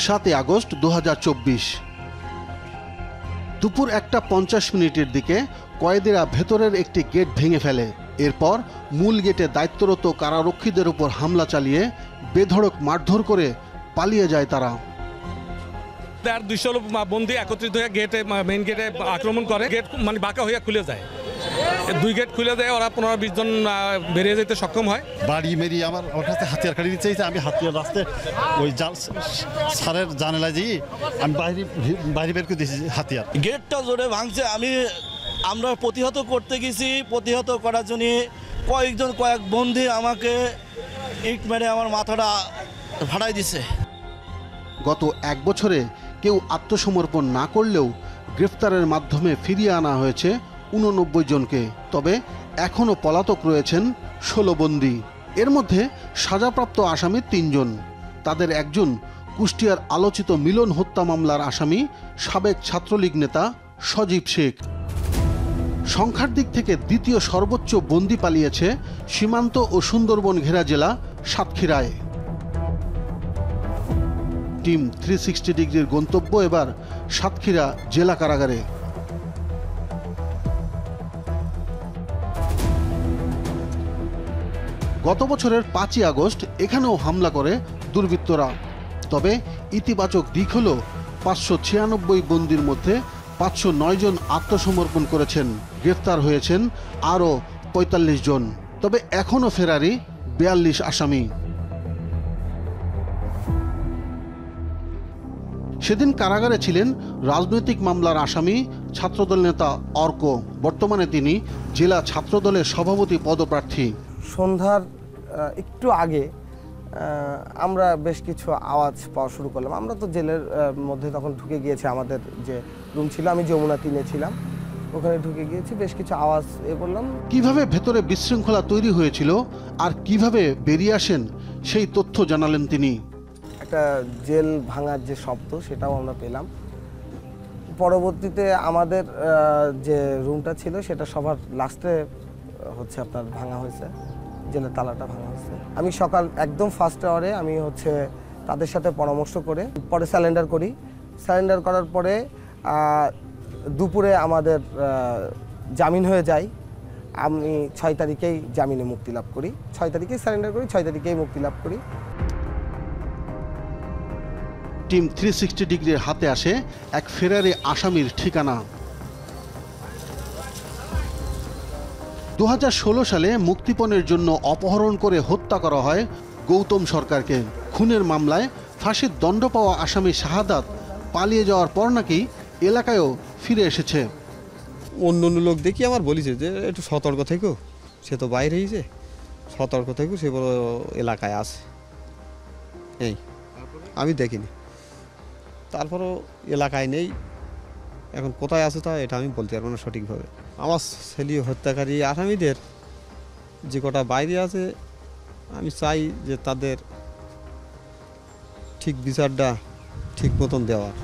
7 August 2024। দুপুর 1:50 দিকে কয়েদিরা ভেতরের একটি গেট ভেঙে ফেলে। এরপর মূল গেটে দায়িত্বরত কারারক্ষীদের উপর হামলা চালিয়ে বেধড়ক মারধর করে পালিয়ে যায় তারা। 200 বন্দী একত্রিত হয়ে গেটে মেইন গেটে আক্রমণ করে। গেট মানে বাঁকা হইয়া খুলে যায়। 2 গেট খুলে দেয়, ওরা 15-20 জন বেরিয়ে যেতে সক্ষম হয়। বাড়ি মেরিয়ে আমার কাছে হাতিয়ার কাটি দিতে চাইছে। আমি হাতিয়ার রাস্তায় ওই সারের জানালা দিয়ে আমি বাইরে বের করে দিয়েছি হাতিয়ার। গেটটা জোরে ভাঙছে। আমরা প্রতিহত করতে গেছি। প্রতিহত করার জন্য কয়েক বন্দী আমাকে ইট মেরে আমার মাথাটা ফাটাই দিছে। গত 1 বছরে কেউ আত্মসমর্পণ না করলেও গ্রেফতারের মাধ্যমে ফিরিয়ে আনা হয়েছে 89 জনকে। তবে এখনও পলাতক রয়েছেন 16 বন্দী। এর মধ্যে সাজাপ্রাপ্ত আসামি 3 জন। তাদের একজন কুষ্টিয়ার আলোচিত মিলন হত্যা মামলার আসামি সাবেক ছাত্রলীগ নেতা সজীব শেখ। সংখ্যার দিক থেকে দ্বিতীয় সর্বোচ্চ বন্দী পালিয়েছে সীমান্ত ও সুন্দরবন ঘেরা জেলা সাতক্ষীরায়। টিম 360 ডিগ্রির গন্তব্য এবার সাতক্ষীরা জেলা কারাগারে। গত বছরের 5 আগস্ট এখানেও হামলা করে দুর্বৃত্তরা। তবে ইতিবাচক দিক হল 596 বন্দীর মধ্যে 509 জন আত্মসমর্পণ করেছেন। গ্রেফতার হয়েছেন আরও 45 জন। তবে এখনও ফেরারি 42 আসামি। সেদিন কারাগারে ছিলেন রাজনৈতিক মামলার আসামি ছাত্রদল নেতা অর্ক। বর্তমানে তিনি জেলা ছাত্রদলের সভাপতি পদপ্রার্থী। সন্ধ্যার একটু আগে আমরা বেশ কিছু আওয়াজ পাওয়া শুরু করলাম। আমরা তো জেলের মধ্যে তখন ঢুকে গিয়েছি। আমাদের যে রুম ছিল, আমি যমুনা 3-এ ছিলাম, ওখানে ঢুকে গিয়েছি। বেশ কিছু আওয়াজ বললাম। কিভাবে ভেতরে বিশৃঙ্খলা তৈরি হয়েছিল আর কিভাবে বেরিয়ে আসেন সেই তথ্য জানালেন তিনি। একটা জেল ভাঙার যে শব্দ, সেটাও আমরা পেলাম। পরবর্তীতে আমাদের যে রুমটা ছিল সেটা সবার লাস্টে আপনার ভাঙা হয়েছে, জেলের তালাটা ভাঙা হয়েছে। আমি সকাল একদম ফার্স্ট আওয়ারে আমি তাদের সাথে পরামর্শ করে পরে স্যালেন্ডার করি। স্যালেন্ডার করার পরে দুপুরে আমাদের জামিন হয়ে যায়। আমি 6 তারিখেই জামিনে মুক্তি লাভ করি। 6 তারিখেই স্যালেন্ডার করি, 6 তারিখেই মুক্তি লাভ করি। টিম 360 ডিগ্রির হাতে আসে এক ফেরারি আসামির ঠিকানা। 2016 সালে মুক্তিপণের জন্য অপহরণ করে হত্যা করা হয় গৌতম সরকারকে। খুনের মামলায় ফাঁসির দণ্ড পাওয়া আসামি শাহাদাত পালিয়ে যাওয়ার পর নাকি এলাকায়ও ফিরে এসেছে। অন্য লোক দেখি আমার বলিছে যে একটু সতর্ক থেকো, সে তো বাইরে হয়েছে, সতর্ক থেকো, সে বড় এলাকায় আছে। এই আমি দেখিনি, তারপরও এলাকায় নেই। এখন কোথায় আছে তা এটা আমি বলতে পারবো না সঠিকভাবে। আমার ছেলে হত্যাকারী আসামিদের যে কটা বাইরে আছে, আমি চাই যে তাদের ঠিক বিচারটা ঠিক মতন দেওয়ার।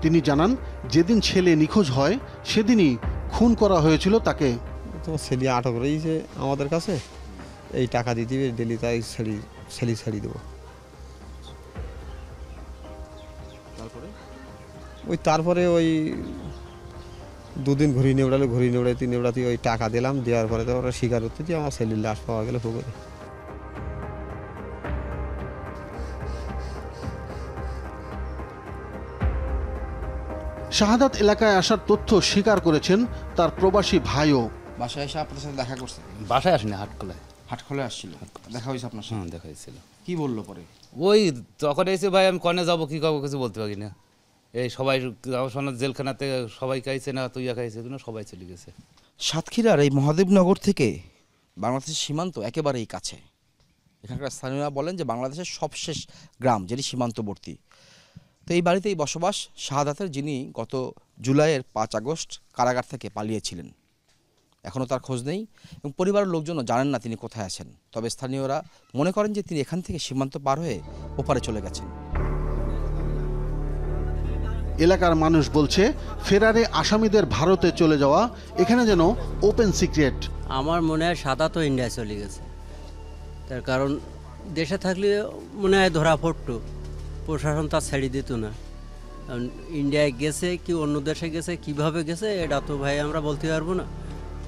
তিনি জানান, যেদিন ছেলে নিখোঁজ হয় সেদিনই খুন করা হয়েছিল তাকে। তোমার ছেলে আটক রয়েছে আমাদের কাছে, এই টাকা দিয়ে দিবে ডেলি, তাই ছেড়ে দেবো। তারপরে ওই 2 দিন ঘুরি নেওড়ালে 3 নেওড়াতে ওই টাকা দিলাম। দেওয়ার পরে তো ওরা স্বীকার করতে দিয়ে আমার ছেলের লাশ পাওয়া গেল পুকুরে। শাহাদাত এলাকায় আসার তথ্য স্বীকার করেছেন তার প্রবাসী ভাইও। বাসায় এসে আপনার সাথে দেখা করছে? বাসায় আসেনি, হাটখোলায় আসছিল। দেখা হয়েছে আপনার সাথে? দেখা হয়েছিল। কি বললো পরে? ওই তখন এসে ভাই আমি কনে যাবো কি করবো কিছু বলতে পারি না। এই সবাই জেলখানাতে সবাই খাইছে না, তুইয়া খাইছে না, সবাই চলে গেছে। সাতক্ষীরার এই মহাদেবনগর থেকে বাংলাদেশের সীমান্ত একেবারেই কাছে। এখানকার স্থানীয়রা বলেন যে বাংলাদেশের সবশেষ গ্রাম যেটি সীমান্তবর্তী। তো এই বাড়িতেই বসবাস শাহাদাতের, যিনি গত জুলাইয়ের 5 আগস্ট কারাগার থেকে পালিয়েছিলেন। এখনও তার খোঁজ নেই এবং পরিবারের লোকজনও জানেন না তিনি কোথায় আছেন। তবে স্থানীয়রা মনে করেন যে তিনি এখান থেকে সীমান্ত পার হয়ে ওপারে চলে গেছেন। এলাকার মানুষ বলছে, ফেরারে আসামিদের ভারতে চলে যাওয়া এখানে যেন ওপেন সিক্রেট। আমার মনে হয় সাদা তো ইন্ডিয়া চলে গেছে, তার কারণ দেশে থাকলে মনে হয় ধরা পড়তো, প্রশাসন তা ছেড়ে দিত না। কারণ ইন্ডিয়ায় গেছে কি অন্য দেশে গেছে, কিভাবে গেছে এটা তো ভাই আমরা বলতে পারবো না।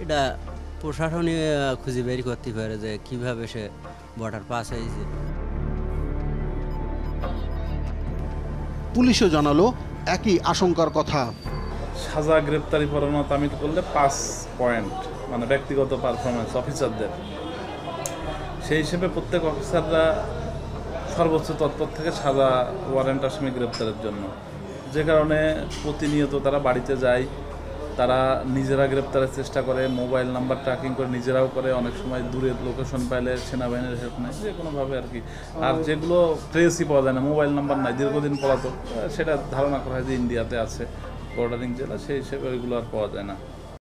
এটা প্রশাসনই খুঁজে বের করতে পারে যে কিভাবে সে বর্ডার পাস হয়েছে। পুলিশও জানালো একই আশঙ্কার কথা। সাজা গ্রেপ্তারি পরোয়ানা তামিল করলে 5 পয়েন্ট, মানে ব্যক্তিগত পারফরমেন্স অফিসারদের, সেই হিসেবে প্রত্যেক অফিসাররা সর্বোচ্চ তৎপর থেকে সাজা ওয়ারেন্ট আসামি গ্রেপ্তারের জন্য, যে কারণে প্রতিনিয়ত তারা বাড়িতে যায়, তারা নিজেরা গ্রেপ্তারের চেষ্টা করে, মোবাইল নাম্বার ট্র্যাকিং করে নিজেরাও করে, অনেক সময় দূরের লোকেশন পাইলে সেনাবাহিনীর হেল্প নেয়, যে কোনোভাবে আর কি। আর যেগুলো ট্রেসই পাওয়া যায় না, মোবাইল নাম্বার নাই, দীর্ঘদিন পলাতক, সেটা ধারণা করা হয় যে ইন্ডিয়াতে আছে, বর্ডারিং জেলা, সেই হিসেবে ওইগুলো আর পাওয়া যায় না।